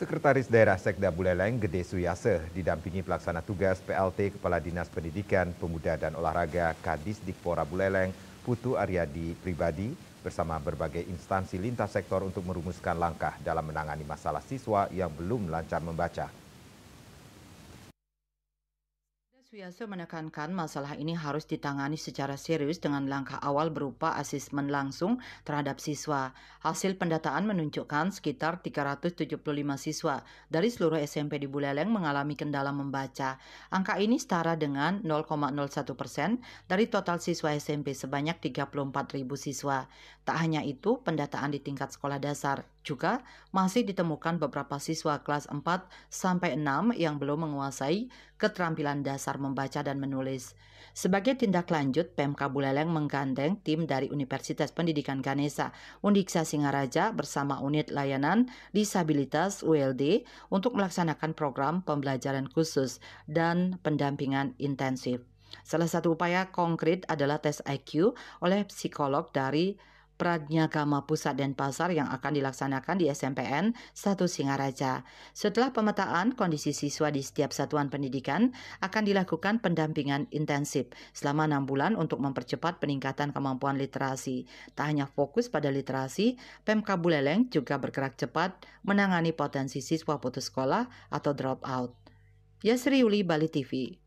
Sekretaris Daerah Sekda Buleleng Gede Suyase didampingi pelaksana tugas PLT Kepala Dinas Pendidikan, Pemuda dan Olahraga Kadisdikpora Buleleng Putu Aryadi Pribadi bersama berbagai instansi lintas sektor untuk merumuskan langkah dalam menangani masalah siswa yang belum lancar membaca. Suyaso menekankan masalah ini harus ditangani secara serius dengan langkah awal berupa asesmen langsung terhadap siswa. Hasil pendataan menunjukkan sekitar 375 siswa dari seluruh SMP di Buleleng mengalami kendala membaca. Angka ini setara dengan 0,01% dari total siswa SMP sebanyak 34.000 siswa. Tak hanya itu, pendataan di tingkat sekolah dasar juga masih ditemukan beberapa siswa kelas 4 sampai 6 yang belum menguasai keterampilan dasar membaca dan menulis. Sebagai tindak lanjut, Pemka Buleleng menggandeng tim dari Universitas Pendidikan Ganesha Undiksa Singaraja bersama unit layanan disabilitas ULD untuk melaksanakan program pembelajaran khusus dan pendampingan intensif. Salah satu upaya konkret adalah tes IQ oleh psikolog dari Pradnyagama Pusat Denpasar yang akan dilaksanakan di SMPN 1 Singaraja. Setelah pemetaan kondisi siswa di setiap satuan pendidikan, akan dilakukan pendampingan intensif selama 6 bulan untuk mempercepat peningkatan kemampuan literasi. Tak hanya fokus pada literasi, Pemka Buleleng juga bergerak cepat menangani potensi siswa putus sekolah atau drop out. Yasri Yuli, Bali TV.